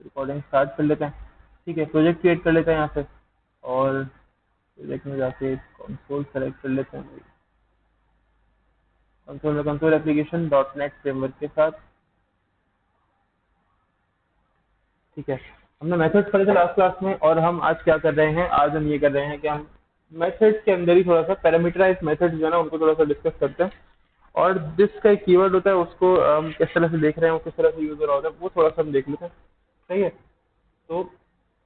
Recording start कर लेते हैं। ठीक है, प्रोजेक्ट क्रिएट कर लेते हैं यहाँ से, और प्रोजेक्ट में जाके कंसोल सेलेक्ट कर लेते हैं। Console application dot net framework के साथ। ठीक है, हमने मेथड्स पढ़े थे लास्ट क्लास में, और हम आज क्या कर रहे हैं, आज हम ये कर रहे हैं कि हम मेथड्स के अंदर ही थोड़ा सा पैरामीटराइज मेथड्स जो है ना उनको थोड़ा सा डिस्कस करते हैं, और जिस का एक कीवर्ड होता है उसको हम किस तरह से देख रहे हैं, वो किस तरह से यूज हो रहा होता है, वो थोड़ा सा हम देख लेते हैं। सही है, तो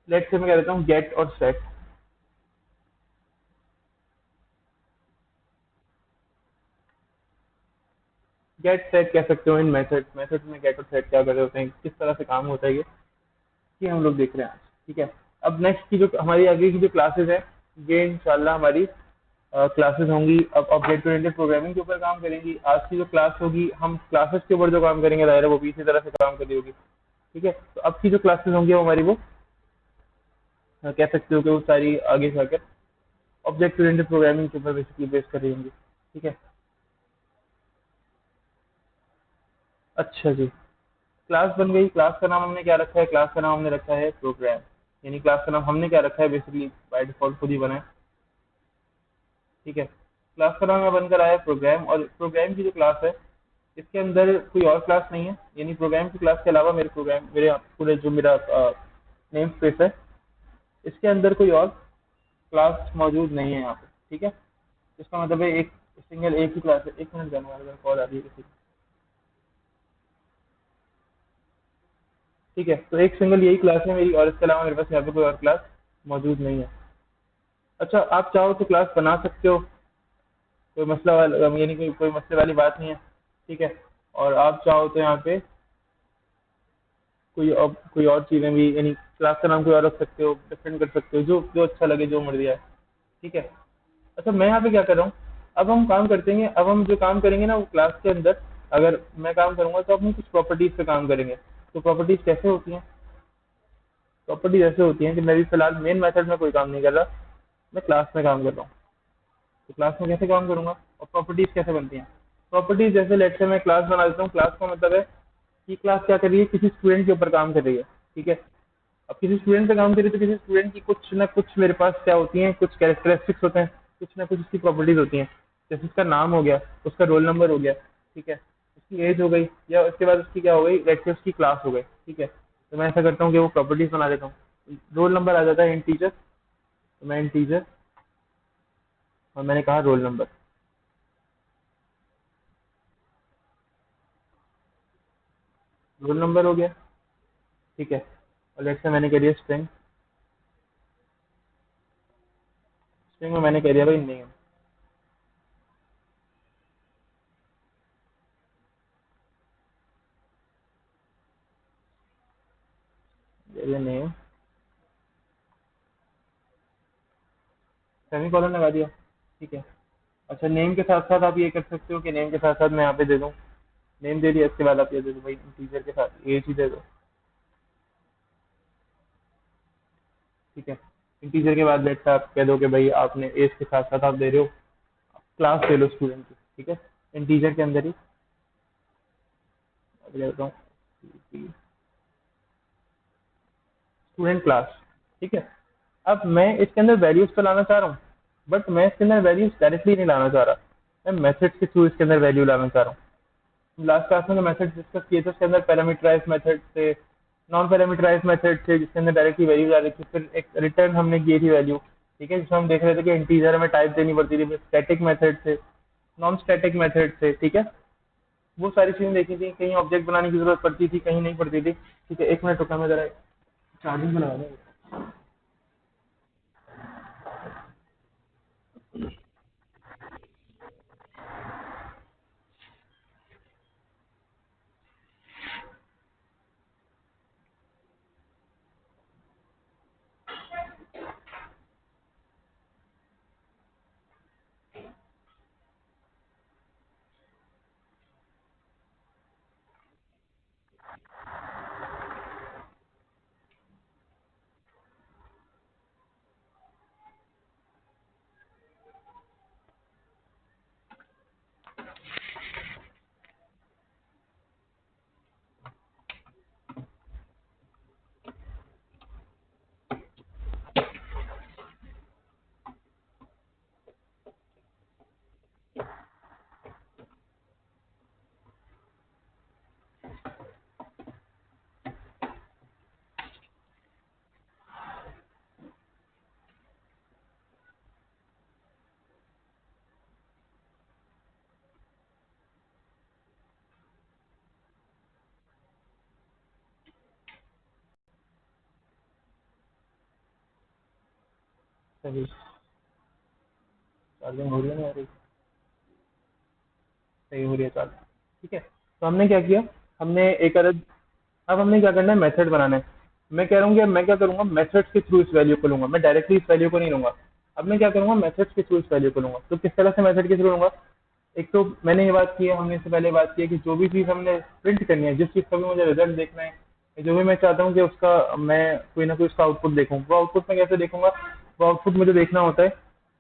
लेट्स से मैं कह देता हूँ गेट और सेट। गेट सेट कह सकते हो इन मेथड में गेट और सेट क्या कर रहे होते हैं, किस तरह से काम होता है, ये हम लोग देख रहे हैं आज। ठीक है, अब नेक्स्ट की जो हमारी आगे की जो क्लासेस है, ये इंशाल्लाह हमारी क्लासेस होंगी, अब ऑब्जेक्ट ओरिएंटेड प्रोग्रामिंग के ऊपर काम करेंगी। आज की जो क्लास होगी, हम क्लासेस के ऊपर जो काम करेंगे दायरा वो भी इसी तरह से काम कर रही होगी। ठीक है, तो अब की जो क्लासेस होंगी वो हमारी वो कह सकते हो कि वो सारी आगे जाकर ऑब्जेक्ट ओरिएंटेड प्रोग्रामिंग के ऊपर बेसिकली बेस कर रही होंगी। ठीक है, अच्छा जी, क्लास बन गई। क्लास का नाम हमने क्या रखा है, क्लास का नाम हमने रखा है प्रोग्राम, यानी क्लास का नाम हमने क्या रखा है, बेसिकली बाय डिफॉल्ट खुद ही बना है। ठीक है, क्लास का नाम यहाँ बनकर आया है प्रोग्राम, और प्रोग्राम की जो क्लास है इसके अंदर कोई और क्लास नहीं है, यानी प्रोग्राम की क्लास के अलावा मेरे पूरे जो मेरा नेम स्पेस है इसके अंदर कोई और क्लास मौजूद नहीं है यहाँ पे। ठीक है, इसका मतलब है एक सिंगल एक ही क्लास है। एक मिनट जाने वाला कॉल आ रही है किसी की। ठीक है, तो एक सिंगल यही क्लास है मेरी, और इसके अलावा मेरे पास यहाँ पे कोई और क्लास मौजूद नहीं है। अच्छा, आप चाहो तो क्लास बना सकते हो, कोई मसला वाला यानी कोई मसले वाली बात नहीं है। ठीक है, और आप चाहो तो यहाँ पे कोई और चीजें भी, यानी क्लास का नाम कोई और रख सकते हो, डिफरेंट कर सकते हो, जो जो अच्छा लगे, जो मर्जी आए। ठीक है, अच्छा मैं यहाँ पे क्या कर रहा हूँ, अब हम काम करते हैं, अब हम जो काम करेंगे ना वो क्लास के अंदर, अगर मैं काम करूंगा तो अब हम कुछ प्रॉपर्टीज पे काम करेंगे। तो प्रॉपर्टीज कैसे होती हैं, प्रॉपर्टीज ऐसे होती हैं कि मैं भी फिलहाल मेन मेथड में कोई काम नहीं कर रहा, मैं क्लास में काम कर रहा हूँ। तो क्लास में कैसे काम करूंगा और प्रॉपर्टीज कैसे बनती हैं। प्रॉपर्टीज जैसे लेट से मैं क्लास बना देता हूँ, क्लास का मतलब है कि क्लास क्या कर रही है, किसी स्टूडेंट के ऊपर काम कर रही है। ठीक है, अब किसी स्टूडेंट पे काम करी तो किसी स्टूडेंट की कुछ ना कुछ मेरे पास क्या होती हैं, कुछ कैरेक्टरिस्टिक्स होते हैं, कुछ ना कुछ उसकी प्रॉपर्टीज होती हैं। जैसे उसका नाम हो गया, उसका रोल नंबर हो गया। ठीक है, उसकी एज हो गई, या उसके बाद उसकी क्या हो गई, लेट्स से उसकी क्लास हो गई। ठीक है, तो मैं ऐसा करता हूँ कि वो प्रॉपर्टीज बना देता हूँ। रोल नंबर आ जाता है इंटीजर, तो मैं इंटीजर, और मैंने कहा रोल नंबर, रोल नंबर हो गया। ठीक है, और लेट्स से मैंने कह दिया स्ट्रिंग, स्ट्रिंग में मैंने कह दिया भाई नेम। नेम, सेमीकोलन लगा दिया। ठीक है, अच्छा नेम के साथ साथ आप ये कर सकते हो कि नेम के साथ साथ मैं यहाँ पे दे दूँ, नेम दे दिया, इसके बाद आप ये दे दो भाई इंटीजर के साथ एज ही दे दो। ठीक है, इंटीजर के बाद लेट्स आप कह दो कि भाई आपने एज के साथ साथ आप दे रहे हो क्लास ले लो स्टूडेंट की। ठीक है, इंटीजर के अंदर ही मैं देता हूँ स्टूडेंट क्लास। ठीक है, अब मैं इसके अंदर वैल्यूज तो लाना चाह रहा हूँ, बट मैं इसके अंदर वैल्यूज डायरेक्टली नहीं लाना चाह रहा, मैं मेथड के थ्रू इसके अंदर वैल्यू लाना चाह रहा हूँ। लास्ट क्लास में जो मेथड डिस्कस किए थे उसके अंदर पैरामीटराइज मेथड थे, नॉन पैरामीटराइज मेथड थे जिसके अंदर डायरेक्टली वैल्यू आ रही थी, फिर एक रिटर्न हमने की थी वैल्यू। ठीक है, जिसमें हम देख रहे थे कि इंटीजर हमें टाइप देनी पड़ती थी, स्टैटिक मेथड थे, नॉन स्टैटिक मेथड थे। ठीक है, वो सारी चीजें देखी थी, कहीं ऑब्जेक्ट बनाने की जरूरत पड़ती थी, कहीं नहीं पड़ती थी। ठीक है, एक मिनट रुका, मैं जरा चार्जिंग में लगा दूं। सही। चार्जिंग हो रही है ना यार, सही हो रही है चार्ज। ठीक है, तो हमने क्या किया, हमने एक अदद, अब हमने क्या करना है, मेथड बनाना है। मैं कह रहा हूँ कि मैं क्या करूंगा, मेथड्स के थ्रू इस वैल्यू को लूंगा, मैं डायरेक्टली इस वैल्यू को नहीं लूंगा। अब मैं क्या करूंगा, मेथड्स के थ्रू इस वैल्यू को लूंगा। तो किस तरह से मेथड के थ्रू लूंगा, एक तो मैंने ये बात की है, हमने इससे पहले बात की है कि जो भी चीज़ हमने प्रिंट करनी है, जिस चीज़ का भी मुझे रिजल्ट देखना है, जो भी मैं चाहता हूँ कि उसका मैं कोई ना कोई उसका आउटपुट देखूँ, वो आउटपुट मैं कैसे देखूंगा, वो आउटपुट मुझे देखना होता है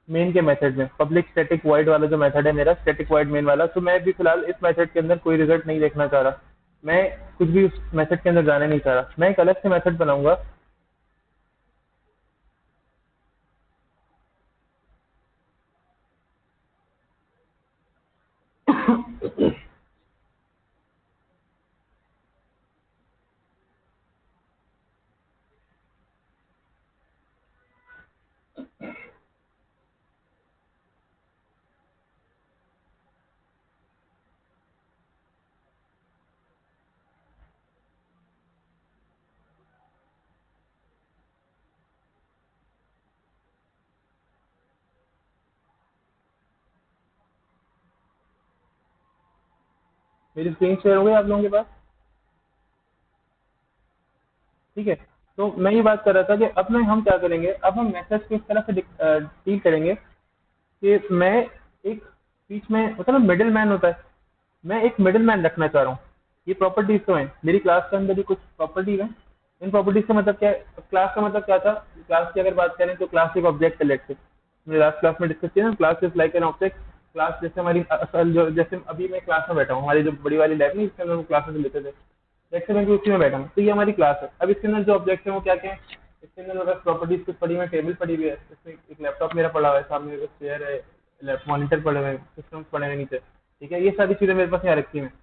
मेन के मेथड में, पब्लिक स्टैटिक वॉइड वाला जो मेथड है मेरा, स्टैटिक वॉइड मेन वाला। तो मैं भी फिलहाल इस मेथड के अंदर कोई रिजल्ट नहीं देखना चाह रहा, मैं कुछ भी उस मेथड के अंदर जाने नहीं चाह रहा, मैं एक अलग से मेथड बनाऊंगा। मेरी स्क्रीन शेयर हो गई आप लोगों के पास? ठीक है, तो मैं ये बात कर रहा था कि अब मैं हम क्या करेंगे, अब हम मैसेज को इस तरह से डील करेंगे कि मैं एक बीच में, मतलब मिडिल मैन होता है, मैं एक मिडिल मैन रखना चाह रहा हूँ। ये प्रॉपर्टीज तो हैं मेरी क्लास के अंदर ही, कुछ प्रॉपर्टीज हैं। इन प्रॉपर्टीज का मतलब क्या है, क्लास का मतलब क्या था, क्लास की अगर बात करें तो क्लास एक ऑब्जेक्ट है। लेट्स से हमने लास्ट क्लास में डिस्कस किया ना, class is like an object. Class जैसे हमारी असल जो, जैसे अभी मैं क्लास में बैठा हूँ, हमारी जो बड़ी वाली लैब नहीं, इसके अंदर हम क्लासेस लेते थे, जैसे मैं भी उसी में बैठा हूँ, तो ये हमारी क्लास है। अब इसके अंदर जो ऑब्जेक्ट है वो क्या क्या है, इसके अंदर अगर प्रॉपर्टीज कुछ पड़ी हुई है, टेबल पड़ी हुई है, इसमें एक लैपटॉप मेरा पड़ा हुआ है, सामने मेरे चेयर है, मॉनिटर पड़े हुए हैं, सिस्टम्स पड़े हुए हैं नीचे। ठीक है, ये सारी चीजें मेरे पास यहाँ रखी हुई हैं।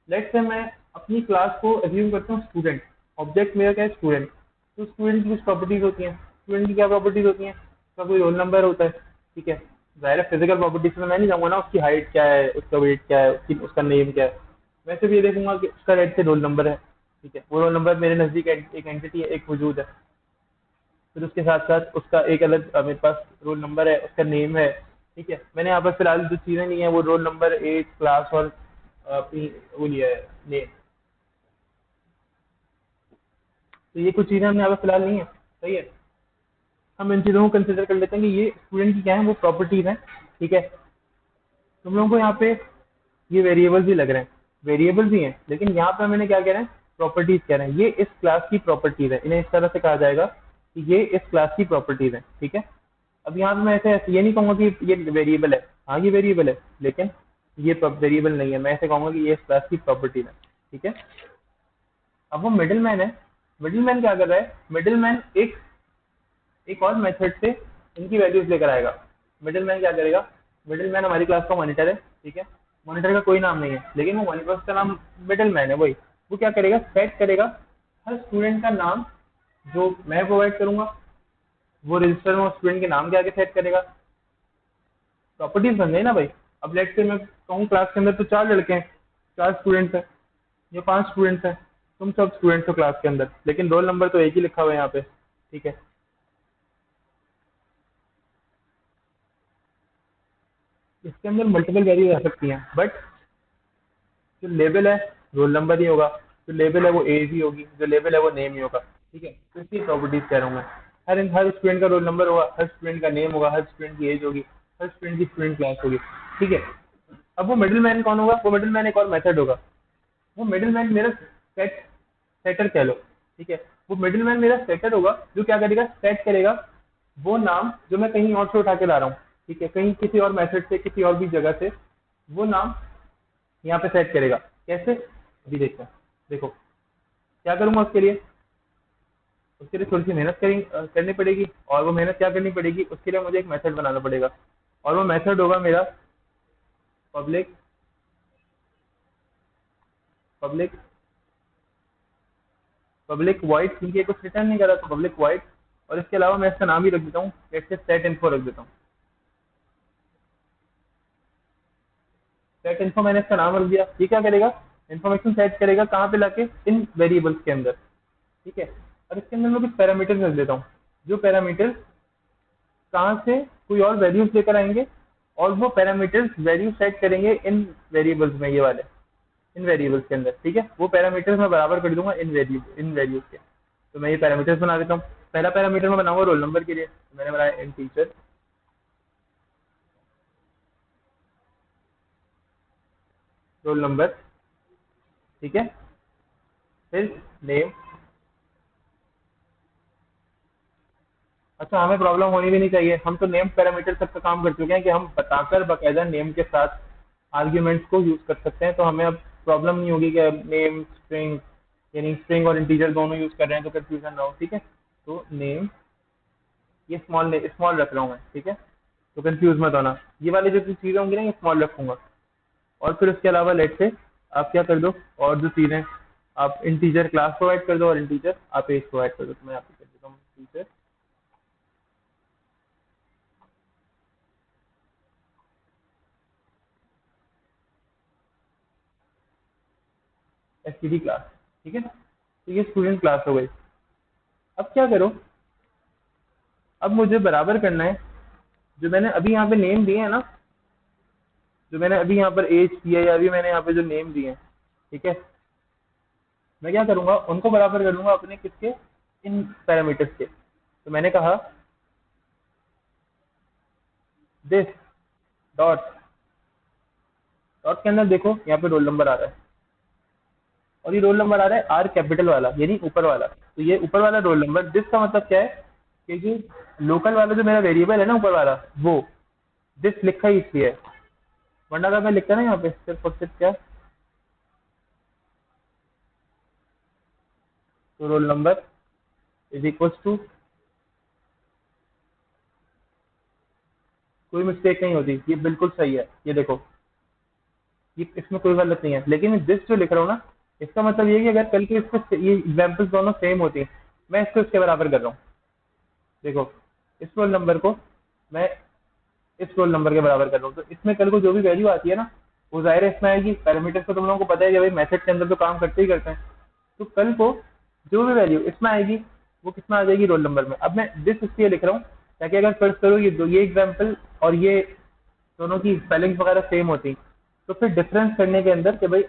लेट्स से मैं अपनी क्लास को एज्यूम करता हूँ स्टूडेंट, ऑब्जेक्ट मेरा क्या है, स्टूडेंट। तो स्टूडेंट की कुछ प्रॉपर्टीज होती हैं, स्टूडेंट की क्या प्रॉपर्टीज होती हैं, उसका कोई रोल नंबर होता है। ठीक है, जाहिर है फिजिकल प्रॉपर्टीज में मैं नहीं जाऊंगा ना, उसकी हाइट क्या है, उसका वेट क्या है, उसका नेम क्या है। मैं सिर्फ ये देखूंगा कि उसका रेट से रोल नंबर है। ठीक है, वो रोल नंबर मेरे नज़दीक एक एंटिटी है, एक वजूद है। फिर उसके साथ साथ उसका एक अलग मेरे पास रोल नंबर है, उसका नेम है। ठीक है, मैंने यहाँ पर फिलहाल जो चीज़ें ली हैं वो रोल नंबर, एज, क्लास और अपनी वो लिया है, नेम। तो ये कुछ चीज़ें हमने यहाँ पर फिलहाल ली हैं। सही है, हम इन चीज़ों को कंसिडर कर लेते हैं कि ये स्टूडेंट की क्या है, वो प्रॉपर्टीज़ हैं। ठीक है, तुम लोगों को यहाँ पे ये वेरिएबल्स भी लग रहे हैं, वेरिएबल भी हैं, लेकिन यहाँ पे मैंने क्या कह रहे हैं, प्रॉपर्टीज कह रहे हैं। ये इस क्लास की प्रॉपर्टीज है, इन्हें इस तरह से कहा जाएगा कि ये इस क्लास की प्रॉपर्टीज है। ठीक है, अब यहाँ पे मैं ऐसे ये नहीं कहूंगा कि ये वेरिएबल है, हाँ ये वेरिएबल है, लेकिन ये वेरिएबल नहीं है, मैं ऐसे कहूंगा कि ये इस क्लास की प्रॉपर्टीज है। ठीक है, अब वो मिडिल मैन है, मिडिल मैन क्या कर रहा है, मिडिल मैन एक एक और मेथड से इनकी वैल्यूज लेकर आएगा। मिडिल मैन क्या करेगा, मिडिल मैन हमारी क्लास का मॉनिटर है। ठीक है, मॉनिटर का कोई नाम नहीं है, लेकिन वो मॉनिटर का नाम मिडिल मैन है, वही। वो क्या करेगा, सेट करेगा हर स्टूडेंट का नाम जो मैं प्रोवाइड करूंगा, वो रजिस्टर में स्टूडेंट के नाम के आगे सेट करेगा। प्रॉपर्टीज बन गई ना भाई। अब लेट से मैं कहूँ क्लास के अंदर तो 4 लड़के हैं, 4 स्टूडेंट्स हैं या 5 स्टूडेंट्स हैं, तुम सब स्टूडेंट्स हो क्लास के अंदर, लेकिन रोल नंबर तो एक ही लिखा हुआ है यहाँ पे। ठीक है, इसके अंदर मल्टीपल वैल्यू आ सकती हैं, बट जो लेबल है रोल नंबर ही होगा, जो लेबल है वो एज ही होगी, जो लेबल है वो नेम ही होगा। ठीक है, तो इसकी प्रॉपर्टीज कह रहा हूँ मैं, हर स्टूडेंट का रोल नंबर होगा, हर स्टूडेंट का नेम होगा, हर स्टूडेंट की एज होगी, हर स्टूडेंट की स्टूडेंट क्लास होगी। ठीक है, अब वो मिडिल मैन कौन होगा, वो मिडिल मैन एक और मेथड होगा। वो मिडिल मैन मेरा सेटर कह लो। ठीक है, वो मिडिल मैन मेरा सेटर होगा, जो क्या करेगा, सेट करेगा वो नाम जो मैं कहीं और से उठा के ला रहा हूँ। ठीक है, कहीं किसी और मेथड से, किसी और भी जगह से वो नाम यहाँ पे सेट करेगा। कैसे, अभी देखते हैं। देखो क्या करूंगा उसके लिए, थोड़ी सी मेहनत करनी पड़ेगी, और वो मेहनत क्या करनी पड़ेगी, उसके लिए मुझे एक मेथड बनाना पड़ेगा, और वो मेथड होगा मेरा पब्लिक पब्लिक पब्लिक वाइड, क्योंकि ये कुछ रिटर्न नहीं कर रहा, तो पब्लिक वाइड। और इसके अलावा मैं इसका नाम ही रख देता हूँ, जैसे सेट इन्फो रख देता हूँ। सेट इन्फो मैंने इसका नाम रख दिया। ये क्या करेगा, इन्फॉर्मेशन सेट करेगा, कहाँ पे लाके, इन वेरिएबल्स के अंदर। ठीक है, और इसके अंदर मैं कुछ पैरामीटर रख देता हूँ, जो पैरामीटर कहाँ से कोई और वैल्यूज लेकर आएंगे और वो पैरामीटर्स वैल्यू सेट करेंगे इन वेरिएबल्स में, ये वाले इन वेरिएबल्स के अंदर। ठीक है, वो पैरामीटर्स मैं बराबर कर दूंगा इन वैल्यूज के। तो मैं ये पैरामीटर्स बना देता हूँ। पहला पैरामीटर मैं बनाऊंगा रोल नंबर के लिए, तो मैंने बनाया इन टीचर रोल नंबर। ठीक है, फिर नेम। अच्छा, हमें प्रॉब्लम होनी भी नहीं चाहिए, हम तो नेम पैरामीटर तक का काम कर चुके हैं कि हम बताकर बकायदा नेम के साथ आर्ग्यूमेंट्स को यूज कर सकते हैं। तो हमें अब प्रॉब्लम नहीं होगी कि नेम स्ट्रिंग, यानी स्ट्रिंग और इंटीजर दोनों यूज कर रहे हैं तो कंफ्यूजन ना हो। ठीक है, तो नेम, ये स्मॉल रख रहा हूँ मैं। ठीक है, तो कंफ्यूज मत होना, ये वाली जो चीजें होंगी ना ये स्मॉल रखूंगा। और फिर उसके अलावा लेट से आप क्या कर दो, और जो चीजें आप इंटीजर क्लास प्रोवाइड कर दो और इंटीजर आप एज प्रोवाइड कर दो। तो मैं यहाँ पे कर देता हूँ टीचर एसटीडी क्लास। ठीक है, तो ये स्टूडेंट क्लास हो गई। अब क्या करो, अब मुझे बराबर करना है जो मैंने अभी यहाँ पे नेम दिए हैं ना, जो मैंने अभी यहाँ पर एज दिया या अभी मैंने यहाँ पे जो नेम दिए हैं। ठीक है, मैं क्या करूंगा, उनको बराबर कर दूंगा अपने किसके, इन पैरामीटर्स के। तो मैंने कहा दिस डॉट, डॉट के अंदर देखो यहाँ पे रोल नंबर आ रहा है, और ये रोल नंबर आ रहा है आर कैपिटल वाला, यानी ऊपर वाला। तो ये ऊपर वाला रोल नंबर, दिस का मतलब क्या है कि जो लोकल वाला जो मेरा वेरिएबल है ना ऊपर वाला, वो दिस लिखा ही इसलिए है, वरना अगर मैं लिखता ना यहाँ पे सिर्फ और सिर्फ क्या, तो roll number is equal to, कोई मिस्टेक नहीं होती, ये बिल्कुल सही है। ये देखो, ये इसमें कोई गलत नहीं है। लेकिन दिस जो लिख रहा हूँ ना, इसका मतलब ये है कि अगर कल के इसको ये एग्जाम्पल्स दोनों सेम होती हैं, मैं इसको इसके बराबर कर रहा हूँ। देखो, इस रोल नंबर को मैं इस रोल नंबर के बराबर कर रहा हूँ, तो इसमें कल को जो भी वैल्यू आती है ना, वो जाहिर है इसमें आएगी। पैरामीटर्स को तुम लोगों को पता है कि भाई मेथड के अंदर तो काम करते ही करते हैं। तो कल को जो भी वैल्यू इसमें आएगी वो किसमें आ जाएगी, रोल नंबर में। अब मैं दिस इसलिए लिख रहा हूँ ताकि अगर फर्ज करो ये एग्जाम्पल और ये दोनों की स्पेलिंग वगैरह सेम होती, तो फिर डिफरेंस करने के अंदर कि भाई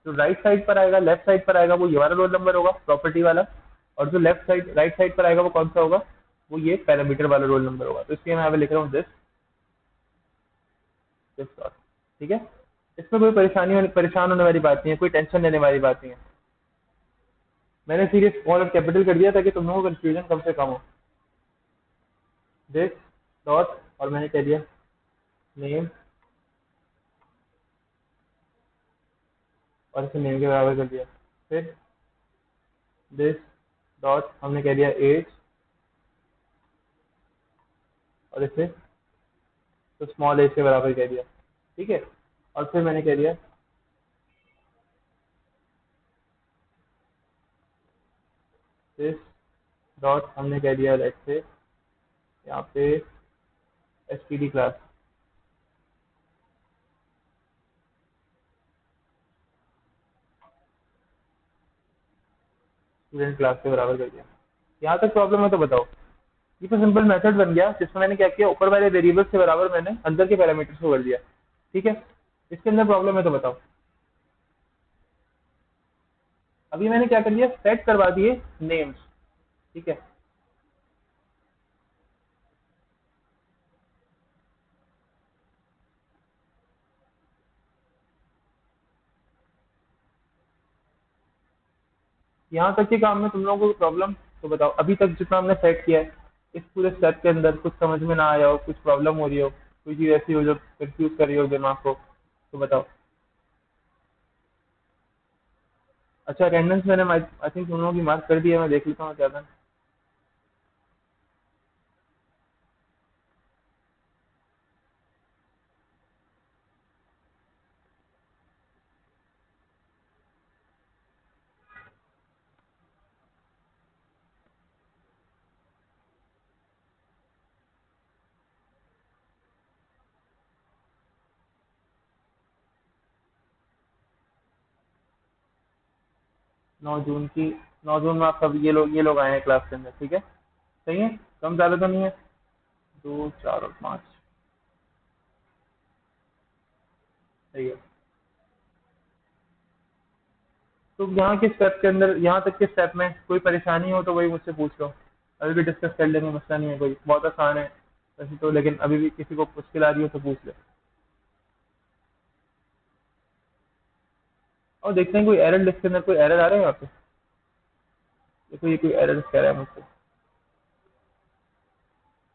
जो राइट साइड पर आएगा, लेफ्ट साइड पर आएगा, वो ये वाला रोल नंबर होगा प्रॉपर्टी वाला, और जो लेफ्ट साइड राइट साइड पर आएगा वो कौन सा होगा, वो ये पैरामीटर वाला रोल नंबर होगा। तो इसलिए मैं यहाँ पे लिख रहा हूँ दिस दिस डॉट। ठीक है, इसमें कोई परेशान होने वाली बात नहीं है, कोई टेंशन लेने वाली बात नहीं है। मैंने सीरीज स्मॉल और कैपिटल कर दिया ताकि तुम लोगों को कंफ्यूजन कम से कम हो। दिस डॉट, और मैंने कह दिया नेम, और इसे नेम के बराबर कर दिया। फिर दिस डॉट, हमने कह दिया एज, और इसे तो स्मॉल एज के बराबर कह दिया। ठीक है, और फिर मैंने कह दिया दिस डॉट, हमने कह दिया लेट्स से यहाँ पे एसटीडी क्लास, स्टूडेंट क्लास के बराबर कर दिया। यहाँ तक प्रॉब्लम है तो बताओ। ये तो सिंपल मेथड बन गया जिसमें मैंने क्या किया, ऊपर वाले वेरिएबल्स के बराबर मैंने अंदर के पैरामीटर्स को कर दिया। ठीक है, इसके अंदर प्रॉब्लम है तो बताओ। अभी मैंने क्या कर दिया, सेट करवा दिए नेम्स। ठीक है, यहाँ तक के काम में तुम लोगों को प्रॉब्लम तो बताओ। अभी तक जितना हमने सेट किया है, इस पूरे स्टेप के अंदर कुछ समझ में ना आया हो, कुछ प्रॉब्लम हो रही हो, कोई चीज़ ऐसी हो जो कंफ्यूज कर रही हो दिमाग को, तो बताओ। अच्छा, अटेंडेंस मैंने आई थिंक तुम लोगों की मार्क कर दी है, मैं देख लेता हूँ क्या था। 9 जून की, 9 जून में आप सब ये लोग आए हैं क्लास के अंदर। ठीक है, सही है, कम ज़्यादा तो नहीं है। 2, 4 और 5 सही है। तो यहाँ के स्टेप के अंदर, यहाँ तक के स्टेप में कोई परेशानी हो तो वही मुझसे पूछ लो, अभी भी डिस्कस कर लेंगे, मसला नहीं है कोई, बहुत आसान है वैसे तो, लेकिन अभी भी किसी को मुश्किल आ रही हो तो पूछ ले। और देखते हैं कोई एरर लिस्ट के अंदर कोई एरर आ रहा है यहाँ पे। देखो ये कोई एरर कह रहा है मुझसे,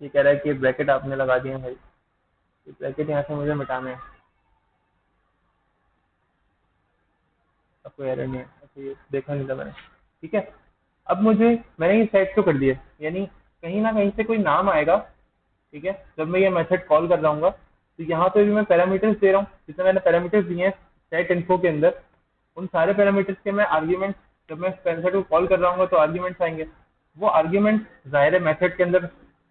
ये कह रहा है कि ब्रैकेट आपने लगा दिए हैं भाई, ये ब्रैकेट यहाँ से मुझे मिटाने हैं। अब कोई एरर नहीं है, अच्छा ये देखा नहीं था मैंने। ठीक है, अब मुझे, मैंने ये सेट तो कर दिया, यानी कहीं ना कहीं से कोई नाम आएगा। ठीक है, जब मैं ये मेथड कॉल कर रहा हूँ तो यहाँ पे भी मैं पैरामीटर्स दे रहा हूँ, जितने मैंने पैरामीटर्स दिए हैं सेट इन्फो के अंदर, उन सारे पैरामीटर्स के मैं आर्ग्यूमेंट, जब मैं इस मेथड को कॉल कर रहा हूँ तो आर्ग्यूमेंट्स आएंगे। वो आर्ग्यूमेंट जाहिर है मेथड के अंदर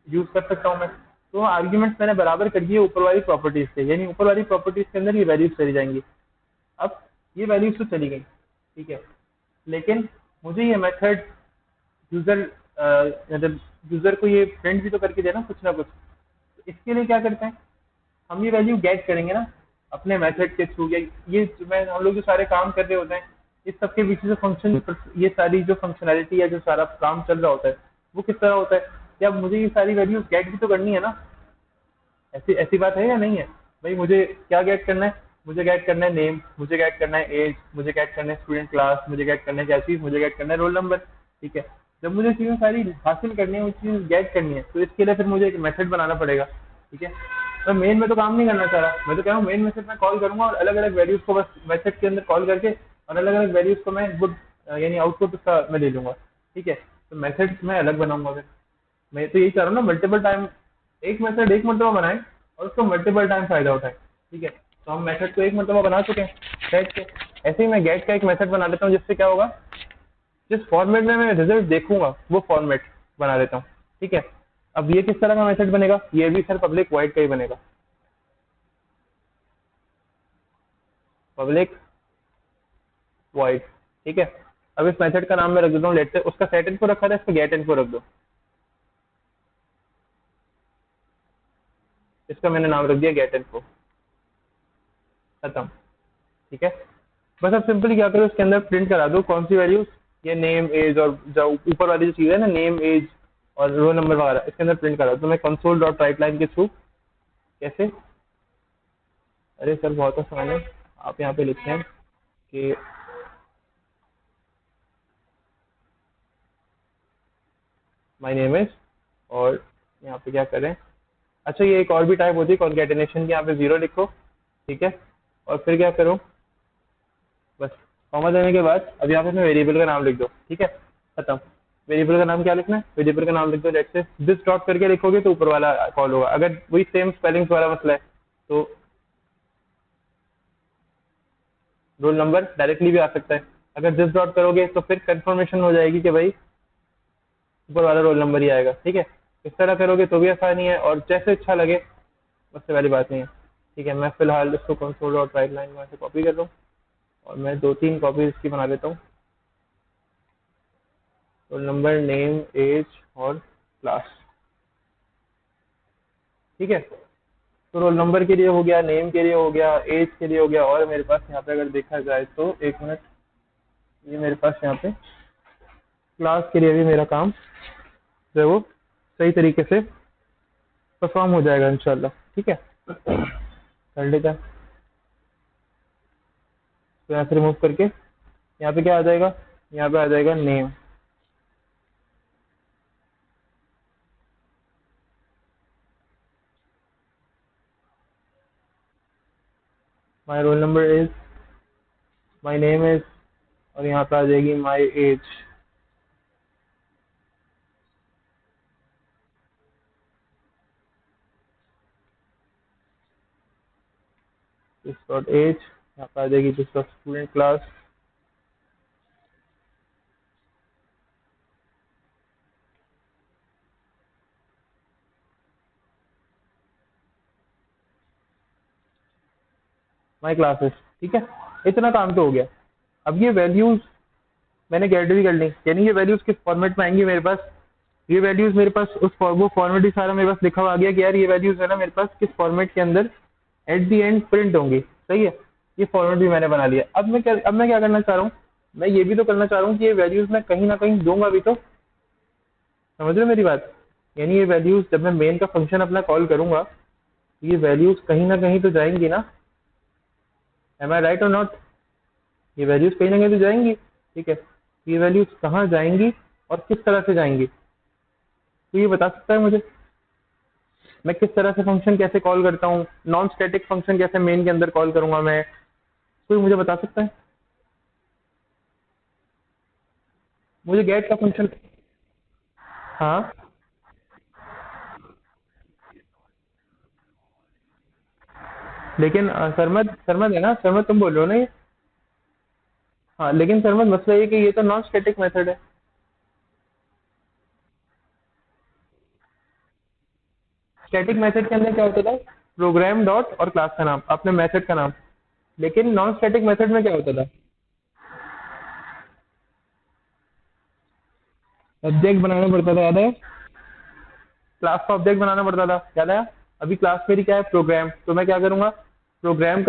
यूज कर सकता हूँ मैं। तो वो आर्ग्यूमेंट्स मैंने बराबर कर दिए ऊपर वाली प्रॉपर्टीज से, यानी ऊपर वाली प्रॉपर्टीज के अंदर ये वैल्यूज चली जाएंगी। अब ये वैल्यूज तो चली गई, ठीक है, लेकिन मुझे ये मेथड यूजर, मतलब यूजर को ये प्रिंट भी तो करके देना कुछ ना कुछ। तो इसके लिए क्या करते हैं, हम ये वैल्यू गेट करेंगे ना अपने मेथड के थ्रू, या ये जो मैं, हम लोग जो सारे काम कर रहे होते हैं इस सब के पीछे जो फंक्शन, ये सारी जो फंक्शनैलिटी या जो सारा काम चल रहा होता है वो किस तरह होता है, क्या मुझे ये सारी वैल्यूज गेट भी तो करनी है ना। ऐसी ऐसी बात है या नहीं है भाई, मुझे क्या गेट करना है, मुझे गेट करना है नेम, मुझे गेट करना है एज, मुझे गेट करना है स्टूडेंट क्लास, मुझे गेट करना है क्या चीज़, मुझे गेट करना है रोल नंबर। ठीक है, जब मुझे चीज़ें सारी हासिल करनी है, वो चीज़ गेट करनी है, तो इसके लिए फिर मुझे एक मेथड बनाना पड़ेगा। ठीक है, तो मेन में तो काम नहीं करना चाह रहा, मैं तो कह रहा हूँ मेन मेथड में कॉल करूंगा और अलग अलग वैल्यूज को बस मेथड के अंदर कॉल करके, और अलग अलग वैल्यूज को मैं इनपुट यानी आउटपुट उसका मैं ले लूंगा। ठीक है, तो मेथड मैं अलग बनाऊंगा फिर। मैं तो यही चाह रहा हूँ ना, मल्टीपल टाइम एक मेथड एक मरतबा बनाए और उसको मल्टीपल टाइम फायदा उठाए। ठीक है, तो हम मेथड को एक मरतबा बना चुके हैं गेट के, ऐसे ही मैं गेट का एक मेथड बना लेता हूँ, जिससे क्या होगा, जिस फॉर्मेट में मैं रिजल्ट देखूंगा वो फॉर्मेट बना लेता हूँ। ठीक है, अब ये किस तरह का मेथड बनेगा, ये भी सर पब्लिक वॉइड का ही बनेगा, पब्लिक वॉइड। ठीक है, अब इस मेथड का नाम मैं रख देता हूँ, लेट से उसका सेट इनको रखा था, इसका गेट इनको रख दो, इसका मैंने नाम रख दिया गेट इनको, खत्म। ठीक है, बस अब सिंपली क्या करो, इसके अंदर प्रिंट करा दो कौन सी वैल्यूज, ये नेम एज और जो ऊपर वाली जो चीज़ है ना नेम एज और रोल नंबर वगैरह, इसके अंदर प्रिंट करा दो। तो मैं कंसोल डॉट राइट लाइन के थ्रू कैसे, अरे सर बहुत आसान है, आप यहाँ पे लिखते हैं कि माय नेम इज, और यहाँ पे क्या करें, अच्छा ये एक और भी टाइप होती है कॉन्केटेनेशन की, यहाँ पे 0 लिखो। ठीक है, और फिर क्या करो, बस कॉमा देने के बाद अब यहाँ पे अपने वेरिएबल का नाम लिख दो। ठीक है, खत्म। वेरिएबल का नाम क्या लिखना है, वेरिएबल का नाम लिख दो, लेट्स से दिस डॉट करके लिखोगे तो ऊपर वाला कॉल होगा, अगर वही सेम स्पेलिंग्स वाला मसला है तो रोल नंबर डायरेक्टली भी आ सकता है। अगर दिस डॉट करोगे तो फिर कंफर्मेशन हो जाएगी कि भाई ऊपर वाला रोल नंबर ही आएगा। ठीक है, इस तरह करोगे तो भी आसानी है, और जैसे अच्छा लगे, उससे वाली बात नहीं है। ठीक है, मैं फिलहाल इसको कंसोल डॉट राइट लाइन में से कॉपी कर रहा हूँ, और मैं 2-3 कॉपी इसकी बना लेता हूँ, रोल नंबर, नेम, एज और क्लास। ठीक है, तो रोल नंबर के लिए हो गया, नेम के लिए हो गया, एज के लिए हो गया, और मेरे पास यहाँ पे अगर देखा जाए तो एक मिनट, ये मेरे पास यहाँ पे क्लास के लिए भी मेरा काम जो है वो सही तरीके से परफॉर्म हो जाएगा इंशाल्लाह। ठीक है, कर लेता है, तो यहाँ से रिमूव करके यहाँ पे क्या आ जाएगा, यहाँ पे आ जाएगा name, my roll number is, my name is, और यहाँ पे आ जाएगी my age. This dot age, यहाँ पे आ जाएगी this dot student class, my classes. ठीक है, इतना काम तो हो गया। अब ये वैल्यूज मैंने गेट भी कर ली, यानी ये वैल्यूज किस फॉर्मेट में आएंगी मेरे पास, ये वैल्यूज मेरे पास वो फॉर्मेट ही सारा मेरे पास लिखा हुआ आ गया कि यार ये वैल्यूज है ना मेरे पास किस फॉर्मेट के अंदर एट द एंड प्रिंट होंगी। सही है, ये फॉर्मेट भी मैंने बना लिया। अब मैं क्या करना चाह रहा हूँ, मैं ये भी तो करना चाह रहा हूँ कि ये वैल्यूज मैं कहीं ना कहीं दूंगा भी तो। समझ रहे हो मेरी बात? यानी ये वैल्यूज जब मैं मेन का फंक्शन अपना कॉल करूंगा, ये वैल्यूज कहीं ना कहीं तो जाएंगी ना। एम आई राइट और नॉट? ये वैल्यूज कहीं ना कहीं तो जाएंगी। ठीक है, ये वैल्यूज कहाँ जाएंगी और किस तरह से जाएंगी, तो ये बता सकता है मुझे? मैं किस तरह से फंक्शन कैसे कॉल करता हूँ, नॉन स्टैटिक फंक्शन कैसे मेन के अंदर कॉल करूंगा मैं, कोई मुझे बता सकता है? मुझे गेट का फंक्शन। हाँ, लेकिन सरमद सरमद है ना, सरमद तुम बोल रहे हो ना ये? हाँ, लेकिन सरमद मसला ये कि ये तो नॉन स्टैटिक मेथड है। स्टैटिक मेथड के अंदर क्या होता था? प्रोग्राम डॉट और क्लास का नाम, अपने मेथड का नाम। लेकिन नॉन स्टैटिक मेथड में क्या होता था? ऑब्जेक्ट बनाना पड़ता था, याद है? क्लास का ऑब्जेक्ट बनाना पड़ता था, याद है? अभी क्लास मेरी क्या है? प्रोग्राम। तो मैं क्या करूंगा? प्रोग्राम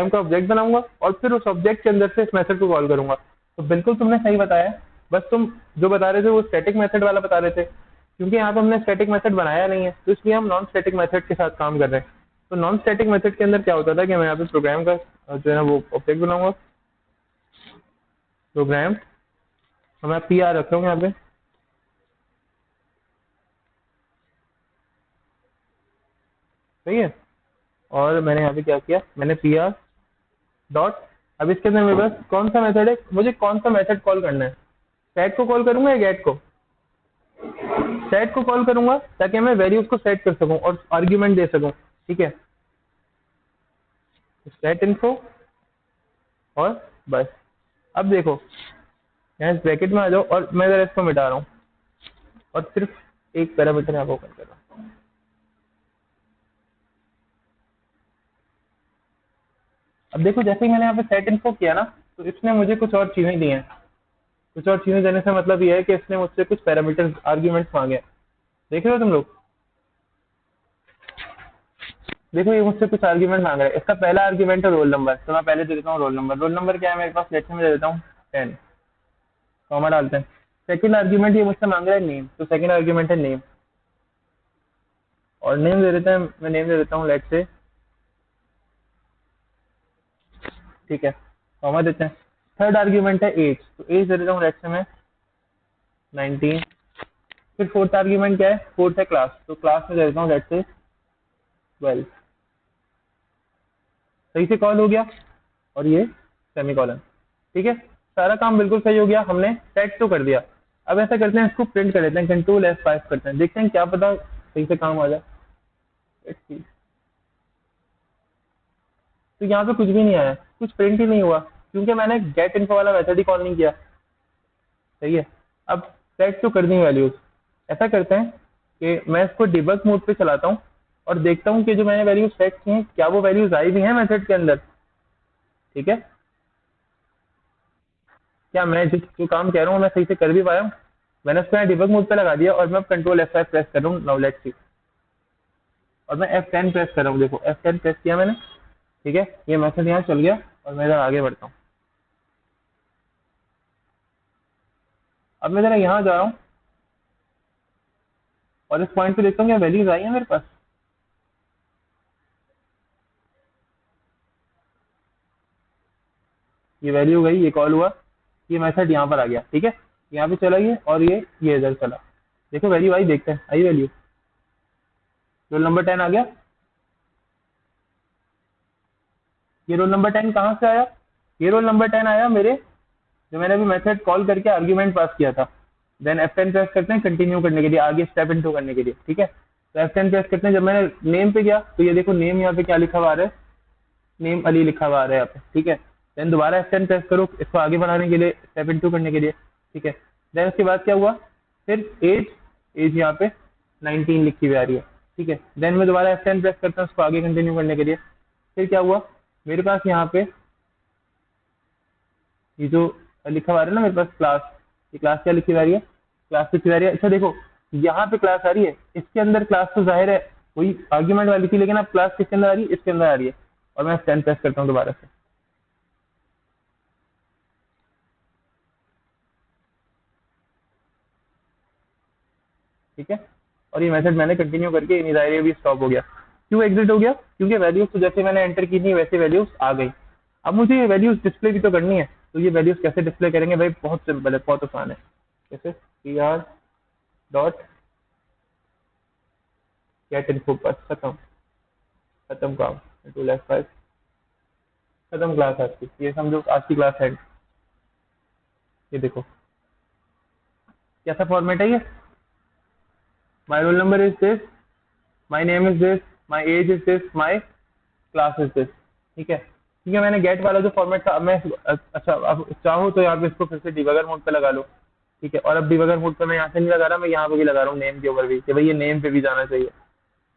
का ऑब्जेक्ट बनाऊंगा और फिर उस ऑब्जेक्ट के अंदर से इस मेथड को कॉल करूंगा। तो बिल्कुल तुमने सही बताया। बस तुम जो बता रहे थे वो स्टैटिक मेथड वाला बता रहे थे, क्योंकि यहाँ पे हमने स्टैटिक मेथड बनाया नहीं है, तो इसलिए हम नॉन स्टैटिक मेथड के साथ काम कर रहे हैं। तो नॉन स्टैटिक मेथड के अंदर क्या होता था कि मैं यहाँ पे प्रोग्राम का जो है ना वो ऑब्जेक्ट बनाऊंगा, प्रोग्राम, और मैं पी आर रखूंगा यहाँ पे। सही है, और मैंने यहाँ पे क्या किया, मैंने पी आर डॉट। अब इसके अंदर मेरे पास कौन सा मेथड है, मुझे कौन सा मेथड कॉल करना है? सेट को कॉल करूंगा या गेट को? सेट को कॉल करूंगा ताकि मैं वैल्यूज को सेट कर सकूं और आर्ग्यूमेंट दे सकूं। ठीक है, सेट इन्फो, और बस। अब देखो, यहाँ ब्रैकेट में आ जाओ और मैं जरा इसको मिटा रहा हूँ और सिर्फ एक पैरामीटर यहाँ पर ओपन कर रहा हूँ। अब देखो, जैसे ही मैंने यहाँ पे सेट इन्फो किया ना, तो इसने मुझे कुछ और चीजें दी हैं। कुछ और चीजें देने से मतलब ये है कि इसने मुझसे कुछ पैरामीटर आर्ग्यूमेंट्स मांगे हैं। देख रहे हो तुम लोग? देखो, ये मुझसे कुछ आर्ग्यूमेंट मांग रहा है। इसका पहला आर्ग्यूमेंट है रोल नंबर, तो मैं पहले दे देता हूँ रोल नंबर। रोल नंबर क्या है मेरे पास? लेट्स से मैं दे देता हूँ 10, कॉमा डालते हैं। सेकंड आर्ग्यूमेंट ये मुझसे मांग रहा है नेम, तो सेकंड आर्ग्यूमेंट है नेम, और नेम दे देते हैं, मैं नेम दे देता हूँ लेट्स से। ठीक है, कॉमा देते हैं। थर्ड आर्ग्यूमेंट है एज, तो एज दे देता हूँ लेट्स से मैं 19। फिर फोर्थ आर्ग्यूमेंट क्या है? फोर्थ है क्लास, तो क्लास में दे देता हूँ लेट्स से 12। सही से कॉल हो गया, और ये सेमीकोलन। ठीक है, सारा काम बिल्कुल सही हो गया, हमने सेट तो कर दिया। अब ऐसा करते हैं, इसको प्रिंट कर लेते हैं, कंट्रोल F5 करते हैं, देखते हैं क्या पता सही से काम आ जाए। Let's see। तो यहाँ पे कुछ भी नहीं आया, कुछ प्रिंट ही नहीं हुआ, क्योंकि मैंने गेट इन्फो वाला मेथड ही कॉल नहीं किया। सही है, अब सेट तो कर दी वैल्यूज। ऐसा करते हैं कि मैं इसको डिबग मोड पे चलाता हूँ और देखता हूँ कि जो मैंने वैल्यूज सेट की हैं क्या वो वैल्यूज आई भी हैं मेथड के अंदर। ठीक है, क्या मैं जो काम कह रहा हूँ मैं सही से कर भी पाया हूँ? मैंने उसको यहाँ डिबग मोड पे लगा दिया और मैं कंट्रोल F5 प्रेस कर रहा हूँ। नाउ लेट्स सी, और मैं F10 प्रेस कर रहा हूँ। देखो, F10 प्रेस किया मैंने। ठीक है, ये मैसेज यहाँ चल गया और मैं इधर आगे बढ़ता हूँ। अब मैं जरा यहाँ जा रहा हूँ और इस पॉइंट पे देखता हूँ क्या वैल्यूज आई है मेरे पास। ये वैल्यू गई, ये कॉल हुआ, ये मैसेज यहाँ पर आ गया। ठीक है, यहाँ पे चला गया और ये इधर चला। देखो वैल्यू आई, देखते हैं आई वैल्यू। रोल नंबर 10 आ गया। ये रोल नंबर 10 कहाँ से आया? ये रोल नंबर 10 आया मेरे, जो मैंने अभी मेथड कॉल करके आर्ग्यूमेंट पास किया था। देन F10 प्रेस करते हैं कंटिन्यू करने के लिए, आगे स्टेप इनटू करने के लिए। ठीक है, तो F10 प्रेस करते हैं। जब मैंने नेम पे गया तो ये देखो नेम यहाँ पे क्या लिखा हुआ आ रहा है, नेम अली लिखा हुआ आ रहा है यहाँ पे। ठीक है, देन दोबारा F10 प्रेस करो इसको आगे बढ़ाने के लिए, स्टेप इनटू करने के लिए। ठीक है, देन उसके बाद क्या हुआ, फिर एज, एज यहाँ पे 19 लिखी हुई आ रही है। ठीक है, देन मैं दोबारा F10 प्रेस करता हूँ उसको आगे कंटिन्यू करने के लिए। फिर क्या हुआ, मेरे पास यहाँ पे ये जो लिखा हुआ है ना मेरे पास क्लास, ये क्लास क्या लिखी हुई आ रही है? क्लास लिखी हुई आ रही है। अच्छा देखो, यहाँ पे क्लास आ रही है, इसके अंदर क्लास तो जाहिर है वही आर्ग्यूमेंट वाली थी, लेकिन अब क्लास किसके अंदर आ रही है, इसके अंदर आ रही है। और मैं स्टैंड प्रेस करता हूँ दोबारा से, ठीक है। और ये मेथड मैंने कंटिन्यू करके इन दायरे भी स्टॉप हो गया। क्यों एग्जिट हो गया? क्योंकि वैल्यूज तो जैसे मैंने एंटर की थी वैसे वैल्यूज आ गई। अब मुझे ये वैल्यूज डिस्प्ले भी तो करनी है, तो ये वैल्यूज कैसे डिस्प्ले करेंगे भाई? बहुत सिंपल है, बहुत आसान है। जैसे P R dot gate info पर खत्म, खत्म काम, टू लैख फाइव, खत्म क्लास आज की। ये समझो आज की क्लास है। ये देखो कैसा फॉर्मेट है ये, my role number is this, my name is this, my age is this, my class is this, ठीक है। ठीक है, मैंने गेट वाला जो फॉर्मेट था, अब मैं अच्छा अब चाहूँ तो यहाँ पे इसको फिर से डिबगर मोड पे लगा लो, ठीक है। और अब डिबगर मोड पे मैं यहाँ से नहीं लगा रहा, मैं यहाँ पे भी लगा रहा हूँ नेम के ऊपर भी, कि भाई ये नेम पे भी जाना चाहिए,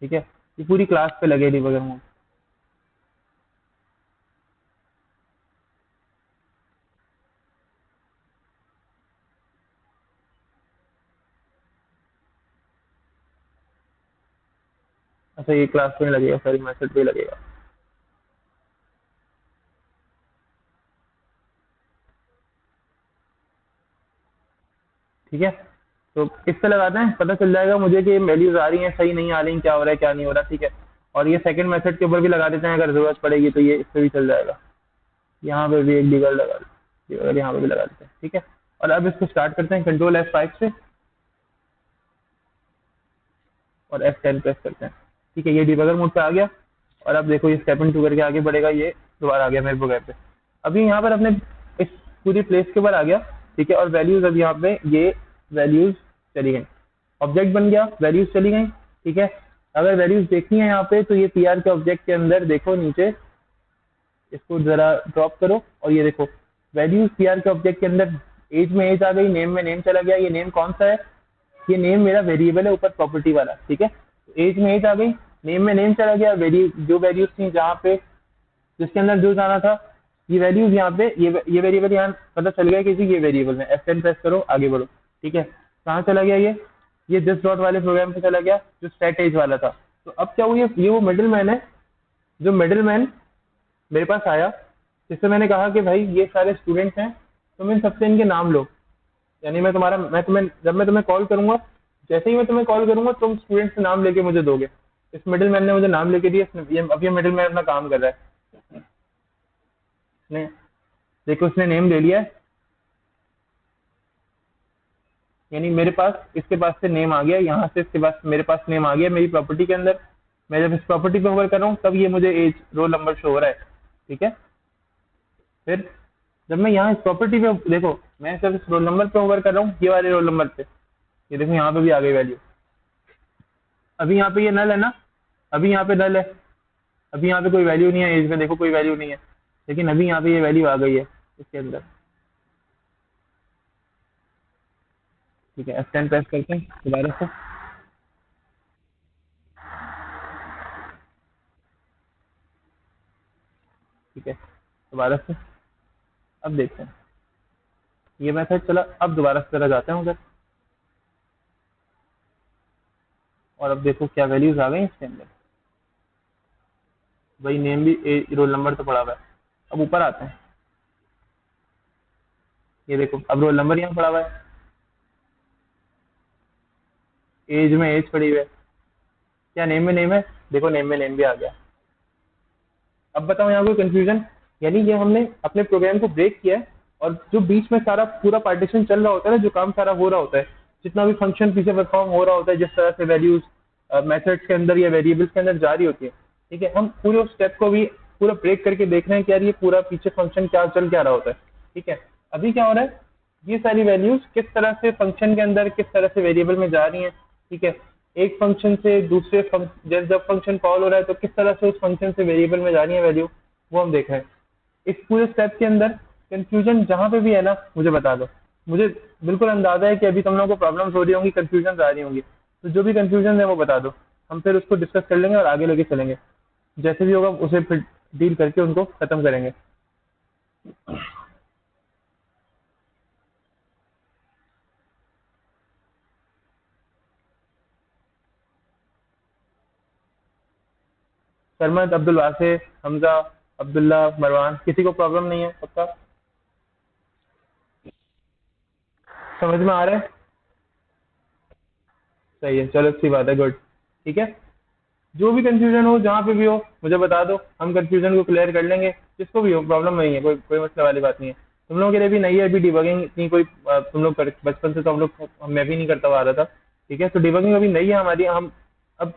ठीक है। ये पूरी क्लास पे लगे डिबगर मोड। अच्छा ये क्लास पे लगेगा, सॉरी मैसेज पे लगेगा। ठीक है, तो इस पे लगाते हैं, पता चल जाएगा मुझे कि वैल्यूज आ रही हैं, सही नहीं आ रही, क्या हो रहा है क्या नहीं हो रहा, ठीक है। और ये सेकंड मेथड के ऊपर भी लगा देते हैं, अगर जरूरत पड़ेगी तो ये इस पे भी चल जाएगा। यहाँ पे भी एक डिगर लगा, डिगर यहाँ पे भी लगा देते हैं, ठीक है। और अब इसको स्टार्ट करते हैं कंट्रोल F5 से और F10 प्रेस करते हैं, ठीक है। ये डिबगर मोड पे आ गया। और अब देखो ये स्टेप इन टू करके आगे बढ़ेगा, ये दोबारा आ गया मेरे प्रोग्राम पे। अभी यहाँ पर अपने इस पूरी प्लेस के ऊपर आ गया, ठीक है। और वैल्यूज अब यहाँ पे ये वैल्यूज चली गई, ऑब्जेक्ट बन गया, वैल्यूज चली गई, ठीक है। अगर वैल्यूज देखनी है यहाँ पे तो ये पीआर के ऑब्जेक्ट के अंदर देखो नीचे, इसको जरा ड्रॉप करो और ये देखो वैल्यूज पीआर के ऑब्जेक्ट के अंदर एज में एज आ गई, नेम में नेम चला गया। ये नेम कौन सा है? ये नेम मेरा वेरिएबल है ऊपर प्रॉपर्टी वाला, ठीक है। एज में एज आ गई, नेम में नेम चला गया, जो वैल्यूज थी जहाँ पे जिसके अंदर जो जाना था, ये वैल्यूज यहाँ पे ये वेरिएबल यहाँ पता चल गया कि ये वेरिएबल में F10 प्रेस करो, आगे बढ़ो, ठीक है। कहाँ चला गया ये दिस डॉट वाले प्रोग्राम पे चला गया जो स्टेट एज वाला था। तो अब क्या हुआ, ये वो मिडिल मैन है, जो मिडिल मैन मेरे पास आया, जिससे मैंने कहा कि भाई ये सारे स्टूडेंट्स हैं, तुम इन सबसे इनके नाम लो। यानी मैं तुम्हें जब मैं तुम्हें कॉल करूंगा, जैसे ही मैं तुम्हें कॉल करूंगा तुम स्टूडेंट्स के नाम लेके मुझे दोगे। इस मिडिल मैन ने मुझे नाम लेके दिए, अब ये मिडिल मैन अपना काम कर रहा है। इसने देखो उसने नेम ले लिया है, यानी मेरे पास इसके पास से नेम आ गया, यहाँ से इसके पास मेरे पास नेम आ गया मेरी प्रॉपर्टी के अंदर। मैं जब इस प्रॉपर्टी पे होवर कर रहा हूँ तब ये मुझे एज रोल नंबर शो हो रहा है, ठीक है। फिर जब मैं यहाँ इस प्रॉपर्टी पे देखो, मैं जब इस रोल नंबर पे होवर कर रहा हूँ, ये वाले रोल नंबर पे, ये देखो यहाँ पे भी आ गई वैल्यू। अभी यहाँ पे ये नल है ना, अभी यहाँ पे नल है, अभी यहाँ पे कोई वैल्यू नहीं है, एज में देखो कोई वैल्यू नहीं है, लेकिन अभी यहाँ पे ये वैल्यू आ गई है इसके अंदर, ठीक है। F10 प्रेस करते हैं दोबारा से, ठीक है, दोबारा से। अब देखते हैं ये मैथड चला, अब दोबारा से जरा जाते हैं उधर, और अब देखो क्या वैल्यूज आ गई इसके अंदर। भाई नेम भी रोल नंबर तो पड़ा हुआ है। अब ऊपर आते हैं, ये देखो अब रोल नंबर यहाँ पड़ा हुआ है, एज में एज पड़ी हुई है, क्या नेम में नेम है? देखो नेम में नेम भी आ गया। अब बताओ यहाँ कोई कंफ्यूजन? यानी ये हमने अपने प्रोग्राम को ब्रेक किया है, और जो बीच में सारा पूरा पार्टीशन चल रहा होता है ना, जो काम सारा हो रहा होता है, जितना भी फंक्शन पीछे परफॉर्म हो रहा होता है, जिस तरह से वैल्यूज मेथड्स के अंदर या वेरिएबल्स के अंदर जारी होती है, ठीक है। हम पूरे उस स्टेप को भी पूरा ब्रेक करके देख रहे हैं कि यार ये पूरा पीछे फंक्शन क्या चल क्या रहा होता है, ठीक है। अभी क्या हो रहा है, ये सारी वैल्यूज किस तरह से फंक्शन के अंदर किस तरह से वेरिएबल में जा रही हैं, ठीक है। एक फंक्शन से दूसरे जब फंक्शन कॉल हो रहा है तो किस तरह से उस फंक्शन से वेरिएबल में जा रही है वैल्यू, वो हम देख रहे हैं। इस पूरे स्टेप के अंदर कंफ्यूजन जहां पे भी है ना, मुझे बता दो। मुझे बिल्कुल अंदाजा है कि अभी तुम लोगों को प्रॉब्लम्स हो रही होंगी, कंफ्यूजन आ रही होंगी, तो जो भी कंफ्यूजन है वो बता दो, हम फिर उसको डिस्कस कर लेंगे और आगे लेके चलेंगे। जैसे भी होगा उसे फिर डील करके उनको खत्म करेंगे। सरमद, अब्दुल वासे, हमजा, अब्दुल्ला, मरवान, किसी को प्रॉब्लम नहीं है? पक्का समझ में आ रहा है? सही है, चलो अच्छी बात है, गुड। ठीक है, जो भी कंफ्यूजन हो जहाँ पे भी हो मुझे बता दो, हम कंफ्यूजन को क्लियर कर लेंगे। जिसको भी हो प्रॉब्लम नहीं है, कोई कोई मसले वाली बात नहीं है। तुम लोगों के लिए भी नहीं है अभी डिबगिंग इतनी कोई, तुम लोग बचपन से तो हम लोग, मैं भी नहीं करता हुआ आ रहा था। ठीक है, तो डिबगिंग अभी नहीं है हमारी। हम अब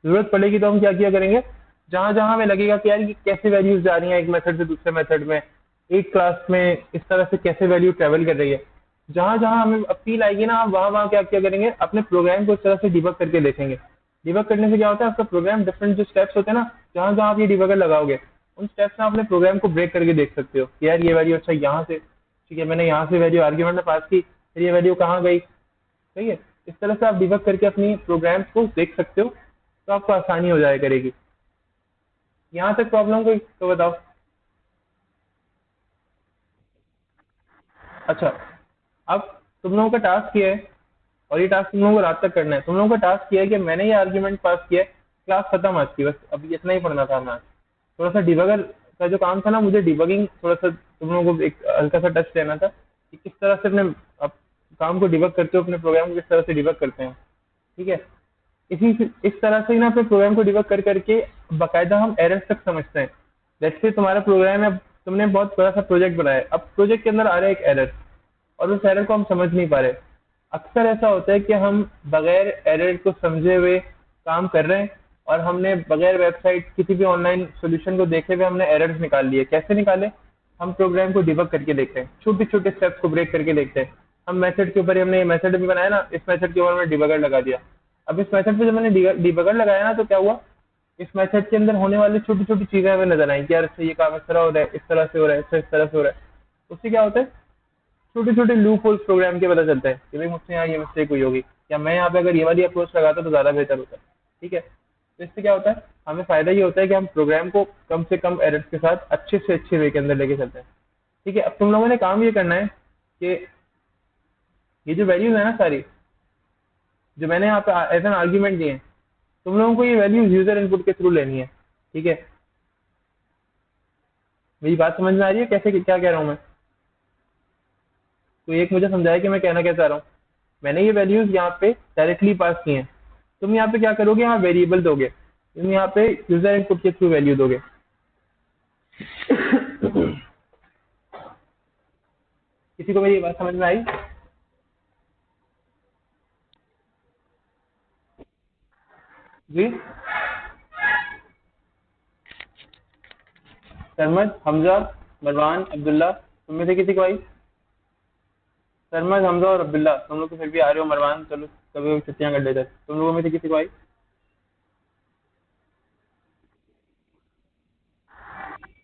जरूरत पड़ेगी तो हम क्या किया करेंगे, जहां जहां हमें लगेगा कि यार ये कैसे वैल्यूज जा रही हैं एक मेथड से दूसरे मेथड में, एक क्लास में इस तरह से कैसे वैल्यू ट्रेवल कर रही है, जहां जहां हमें अपील आएगी ना, हम वहां वहां क्या क्या करेंगे, अपने प्रोग्राम को इस तरह से डिबग करके देखेंगे। डिबग करने से क्या होता है, आपका प्रोग्राम डिफरेंट जो स्टेप्स होते हैं ना, जहां जहां आप ये डिबगर लगाओगे, उन स्टेप्स में अपने प्रोग्राम को ब्रेक करके देख सकते हो कि यार ये वैल्यू अच्छा यहाँ से, ठीक है, मैंने यहाँ से वैल्यू आर्ग्यूमेंट में पास की, फिर ये वैल्यू कहाँ गई। सही है, इस तरह से आप डिबग करके अपनी प्रोग्राम्स को देख सकते हो, तो आपको आसानी हो जाया करेगी। यहाँ तक प्रॉब्लम कोई तो बताओ। अच्छा, अब तुम लोगों का टास्क ये है, और ये टास्क तुम लोगों को रात तक करना है। तुम लोगों का टास्क ये है कि मैंने ये आर्ग्यूमेंट पास किया है, क्लास खत्म आज की, बस अभी इतना ही पढ़ना था हमें आज। थोड़ा सा डिबगर का जो काम था ना, मुझे डिबगिंग थोड़ा सा तुम लोगों को एक हल्का सा टच देना था कि किस तरह से अपने आप काम को डिबग करते हो, अपने प्रोग्राम को किस तरह से डिबग करते हैं। ठीक है, इस तरह से ही ना अपने प्रोग्राम को डिबग कर करके बाकायदा हम एरर्स तक समझते हैं। जैसे तुम्हारा प्रोग्राम है, तुमने बहुत बड़ा सा प्रोजेक्ट बनाया है, अब प्रोजेक्ट के अंदर आ रहा है एक एरर, और उस एरर को हम समझ नहीं पा रहे। अक्सर ऐसा होता है कि हम बगैर एरर को समझे हुए काम कर रहे हैं, और हमने बगैर वेबसाइट किसी भी ऑनलाइन सोल्यूशन को देखे हुए हमने एरर्स निकाल लिए। कैसे निकाले? हम प्रोग्राम को डिबग करके देखते हैं, छोटे छोटे स्टेप्स को ब्रेक करके देखते हैं। हम मेथड के ऊपर, हमने ये मेथड भी बनाया ना, इस मेथड के ऊपर हमने डिबगर लगा दिया। अब इस मेथड पे जब मैंने डिबगर लगाया ना, तो क्या हुआ, इस मेथड के अंदर होने वाली छोटी छोटी चीजें हमें नजर आई कि यार अच्छा ये काम इस तरह हो रहा है, इस तरह से हो रहा है, इस तरह से हो रहा है। उससे क्या होता है, छोटे छोटे लूप होल्स प्रोग्राम के पता चलता है कि भाई मुझसे यहाँ ये मिस्टेक हुई होगी, या मैं यहाँ पे अगर ये वाली अप्रोच लगाता तो ज्यादा बेहतर होता। ठीक है, तो इससे क्या होता है, हमें फायदा ये होता है कि हम प्रोग्राम को कम से कम एरर्स के साथ अच्छे से अच्छे वे के अंदर लेके चलते हैं। ठीक है, अब तुम लोगों ने काम ये करना है कि ये जो वैल्यूज है ना सारी, जो मैंने यहाँ पे एज एन आर्ग्यूमेंट दिए हैं, तुम लोगों को ये वैल्यूज यूजर इनपुट के थ्रू लेनी है। ठीक है, मेरी बात समझ में आ रही है कैसे, क्या कह रहा हूँ मैं? तो एक मुझे समझाया कि मैं कहना क्या चाह रहा हूँ। मैंने ये वैल्यूज यहाँ पे डायरेक्टली पास की हैं, तुम यहाँ पे क्या करोगे, यहाँ वेरिएबल दोगे, तुम यहाँ पे यूजर इनपुट के थ्रू वैल्यू दोगे। किसी को मेरी बात समझ में आई? जी, सरमद, हमजा, मरवान, अब्दुल्ला, तुम में से किसी को आई? सरमद, हमजा और अब्दुल्ला, तुम लोग तो फिर भी आ रहे हो। मरवान चलो कभी छुट्टियां कर लेते, तुम लोगों में से किसी को आई?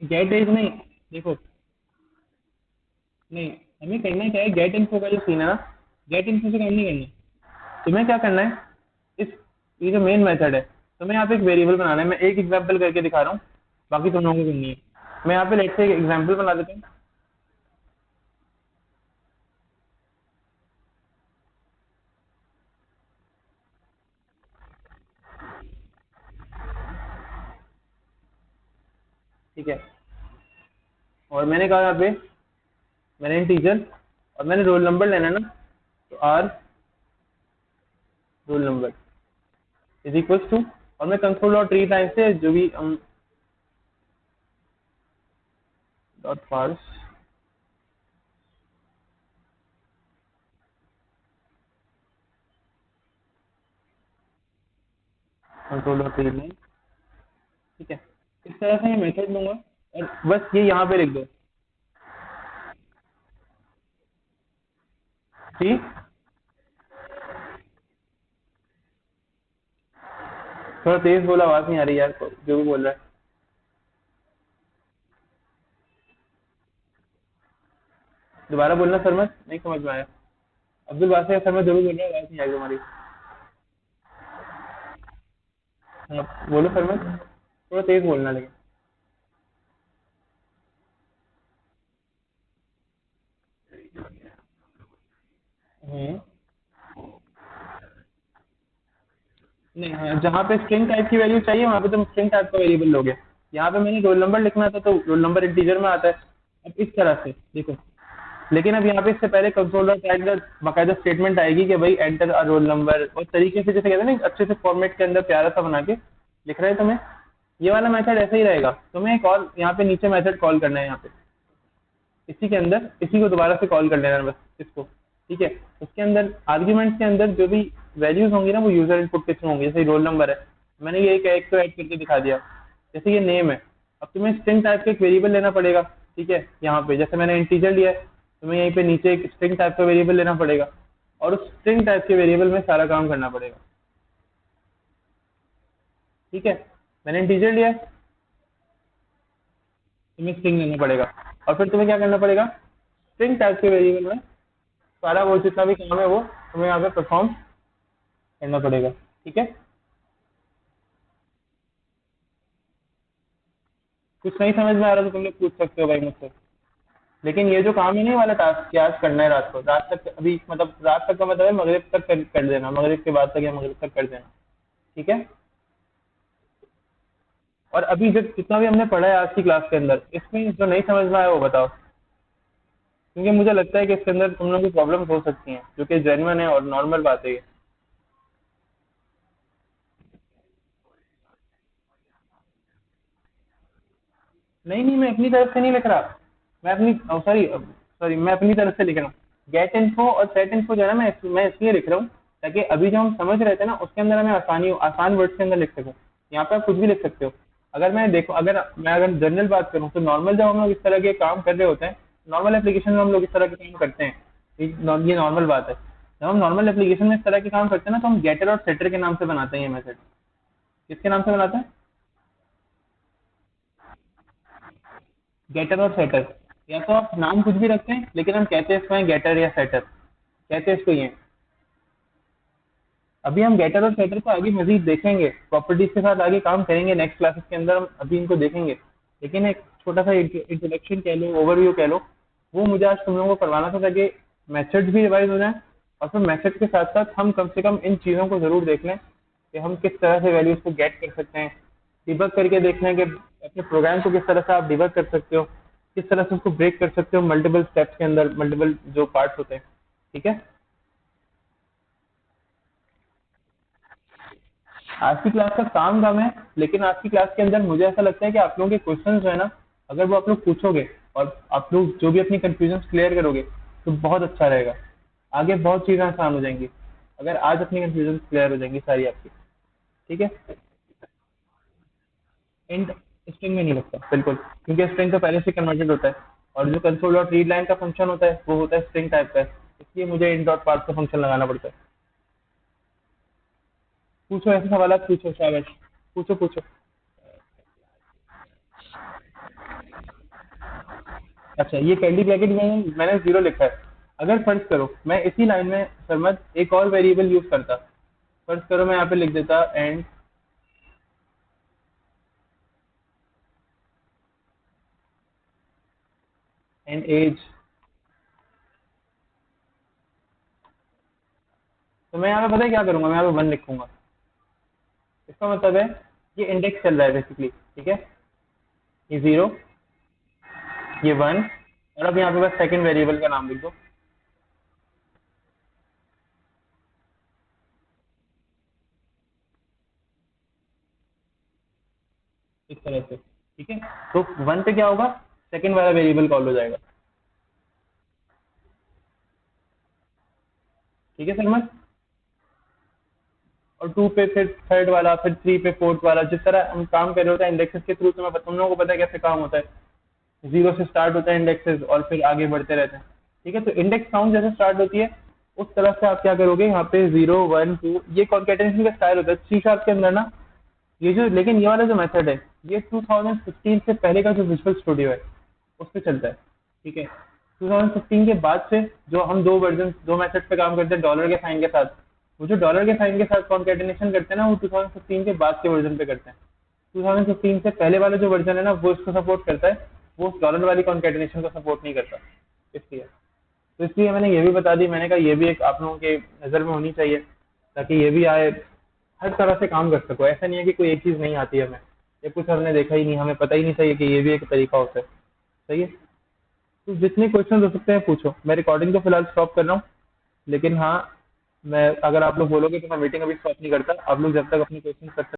गेट एज नहीं, देखो, नहीं, हमें करना क्या है, गेट इन्फो का जो सीन है ना, गेट इन्फो से काम नहीं करना। तुम्हें क्या करना है, इस ये जो मेन मेथड है, तुम्हें यहाँ पे एक वेरिएबल बनाना है। मैं एक एग्जांपल करके दिखा रहा हूँ, बाकी तुम लोगों को करनी है। मैं यहाँ पे लेट से एक एग्जांपल बना देता हूँ। ठीक है, और मैंने कहा यहाँ पे, मैंने इंटीजर, और मैंने रोल नंबर लेना है ना, तो R roll number is equals to, और मैं कंसोल डॉट रीड लाइन से जो भी हम dot parse console dot read line. ठीक है, इस तरह से मैं मेथड लूंगा, और बस ये यहाँ पे लिख दो। ठीक, थोड़ा तेज बोला, आवाज नहीं आ रही यार, जो भी बोल रहा है। दोबारा बोलना सरमत, नहीं समझ में आया। अब्दुल वासे सरमत जो भी बोल रहा है, आवाज नहीं आ रही तुम्हारी। हाँ, बोलो सरमत, थोड़ा तेज बोलना लेकिन। हम्म, नहीं, हाँ, जहाँ पे स्ट्रिंग टाइप की वैल्यू चाहिए वहाँ पे तुम स्ट्रिंग टाइप का वेरिएबल लोगे। यहाँ पे मैंने रोल नंबर लिखना था तो रोल नंबर इंटीजर में आता है। अब इस तरह से देखो, लेकिन अब यहाँ पे इससे पहले कंसोल डॉट टाइप बाकायदा स्टेटमेंट आएगी कि भाई एंटर अ रोल नंबर, और तरीके से जैसे कहते हैं ना अच्छे से फॉर्मेट के अंदर प्यारा सा बना के लिख रहे हैं तुम्हें, ये वाला मेथड ऐसा ही रहेगा। तुम्हें एक और यहाँ पे नीचे मेथड कॉल करना है, यहाँ पे इसी के अंदर इसी को दोबारा से कॉल कर लेना है बस इसको। ठीक है, उसके अंदर आर्ग्यूमेंट्स के अंदर जो भी वैल्यूज होंगी ना वो यूजर इनपुट के थ्रू होंगी। जैसे रोल नंबर है, मैंने ये एक तो ऐड करके दिखा दिया। जैसे ये नेम है, अब तुम्हें स्ट्रिंग टाइप का एक वेरिएबल लेना पड़ेगा। ठीक है, यहाँ पे जैसे मैंने इंटीजर लिया है, तुम्हें यहीं पे नीचे एक स्ट्रिंग टाइप का वेरिएबल लेना पड़ेगा, और उस स्ट्रिंग टाइप के वेरिएबल में सारा काम करना पड़ेगा। ठीक है, मैंने इंटीजर लिया है, तुम्हें स्ट्रिंग लेना पड़ेगा, और फिर तुम्हें क्या करना पड़ेगा, स्ट्रिंग टाइप के वेरिएबल में सारा वो जितना भी काम है वो तुम्हें यहाँ पे परफॉर्म करना पड़ेगा। ठीक है, कुछ नहीं समझ में आ रहा तो तुम लोग पूछ सकते हो भाई मुझसे। लेकिन ये जो काम है नहीं वाला टास्क कि आज करना है रात को, रात तक, अभी मतलब रात तक का मतलब है मगरिब तक कर देना, मगरिब के बाद तक या मगरिब तक कर देना। ठीक है, और अभी जितना भी हमने पढ़ा है आज की क्लास के अंदर, इसमें जो नहीं समझ में आया वो बताओ, क्योंकि मुझे लगता है कि इसके अंदर तुम लोगों की प्रॉब्लम हो सकती हैं, जो कि जेन्युइन है और नॉर्मल बात है ये। नहीं नहीं, मैं अपनी तरफ से नहीं लिख रहा, मैं अपनी सॉरी सॉरी मैं अपनी तरफ से लिख रहा हूँ। गेट इन्फो और सेट इन्फो जो है ना, मैं इसलिए लिख रहा हूँ ताकि अभी जो हम समझ रहे थे ना उसके अंदर हमें आसान वर्ड्स के अंदर लिख सकूँ। यहाँ पे आप कुछ भी लिख सकते हो। अगर मैं देखो, अगर जनरल बात करूँ तो नॉर्मल जब हम लोग इस तरह के काम कर रहे होते हैं, नॉर्मल एप्लीकेशन में हम लोग इस तरह के काम करते हैं, ये नॉर्मल बात है। जब हम नॉर्मल एप्लीकेशन में इस तरह के काम करते हैं ना, तो हम गेटर और सेटर के नाम से बनाते हैं ये मैसेज। किसके नाम से बनाते हैं? गेटर और सेटर, या तो आप नाम कुछ भी रखते हैं लेकिन हम कहते हैं इसको गेटर या सेटर, कहते हैं इसको ये। अभी हम गेटर और सेटर को आगे मजीद देखेंगे, प्रॉपर्टीज के साथ आगे काम करेंगे नेक्स्ट क्लासेस के अंदर, हम अभी इनको देखेंगे। लेकिन एक छोटा सा इंट्रोडक्शन कह लो, ओवरव्यू कह लो, वो मुझे आज तुम लोगों को करवाना था ताकि मैथड्स भी रिवाइज हो जाए, और फिर मैथड के साथ साथ हम कम से कम इन चीज़ों को जरूर देख लें कि हम किस तरह से वैल्यूज को गेट कर सकते हैं, डिबग करके देख लें कि अपने प्रोग्राम को किस तरह से आप डिबग कर सकते हो, किस तरह से उसको ब्रेक कर सकते हो मल्टीपल स्टेप्स के अंदर, मल्टीपल जो पार्ट्स होते हैं। ठीक है, आज की क्लास का काम कम है, लेकिन आज की क्लास के अंदर मुझे ऐसा लगता है कि आप लोगों के क्वेश्चन जो है ना, अगर वो आप लोग पूछोगे और आप लोग जो भी अपनी कंफ्यूजन क्लियर करोगे तो बहुत अच्छा रहेगा। आगे बहुत चीज़ें आसान हो जाएंगी अगर आज अपनी कंफ्यूजन क्लियर हो जाएंगी सारी आपकी। ठीक है, इंट स्ट्रिंग में नहीं लगता बिल्कुल, क्योंकि स्ट्रिंग तो पहले से कन्वर्टेड होता है, और जो कंसोल डॉट रीड लाइन का फंक्शन होता है वो होता है स्ट्रिंग टाइप का, इसलिए मुझे इंट डॉट पार्स का फंक्शन लगाना पड़ता है। पूछो, ऐसे सवाल पूछो शाबाश, पूछो पूछो। अच्छा, ये कर्ली ब्रैकेट में मैंने जीरो लिखा है। अगर फर्ज करो मैं इसी लाइन में सरमद एक और वेरिएबल यूज करता, फर्ज करो मैं यहाँ पे लिख देता एंड एज, तो मैं यहाँ पे पता है क्या करूंगा, मैं यहाँ पे वन लिखूंगा। इसका मतलब है ये इंडेक्स चल रहा है बेसिकली। ठीक है, ये जीरो, ये वन, और अब यहाँ पे बस सेकंड वेरिएबल का नाम लिख दो। इस तरह से। ठीक है, तो वन पे क्या होगा, सेकंड वाला वेरिएबल कॉल हो जाएगा। ठीक है सरमद, और टू पे फिर थर्ड वाला, फिर थ्री पे फोर्थ वाला, जिस तरह हम काम कर रहे होते हैं इंडेक्सेस के थ्रू, तो मैं तुम लोगों को पता है कैसे काम होता है। जीरो से स्टार्ट होता है इंडेक्सेस और फिर आगे बढ़ते रहते हैं। ठीक है, तो इंडेक्स काउंट जैसे स्टार्ट होती है उस तरह से आप क्या करोगे, यहाँ पे जीरो वन टू, ये कॉन्केटेनेशन का स्टाइल होता है सी शार्प के अंदर ना। ये जो लेकिन ये वाला जो मेथड है ये 2015 से पहले का जो विजुअल स्टूडियो है उस पर चलता है। ठीक है, 2015 के बाद से जो हम दो मेथड पे काम करते हैं डॉलर के साइन के साथ, वो जो डॉलर के साइन के साथ कॉन्केटिनेशन करते हैं ना, वो 2015 के बाद के वर्जन पे करते हैं। 2015 से पहले वाला जो वर्जन है ना वो इसको सपोर्ट करता है, वो उस डॉलर वाली कॉन्केटिनेशन को सपोर्ट नहीं करता। इसलिए तो इसलिए मैंने ये भी बता दी, मैंने कहा ये भी एक आप लोगों के नज़र में होनी चाहिए ताकि ये भी आए, हर तरह से काम कर सको। ऐसा नहीं है कि कोई एक चीज़ नहीं आती है हमें, या कुछ हमने देखा ही नहीं, हमें पता ही नहीं चाहिए कि ये भी एक तरीका होता है। सही है। तो जितने क्वेश्चन हो सकते हैं पूछो। मैं रिकॉर्डिंग तो फिलहाल स्टॉप कर रहा हूँ, लेकिन हाँ, मैं अगर आप लोग बोलोगे तो मैं मीटिंग अभी स्टॉप नहीं करता। आप लोग जब तक अपने क्वेश्चन कर सकते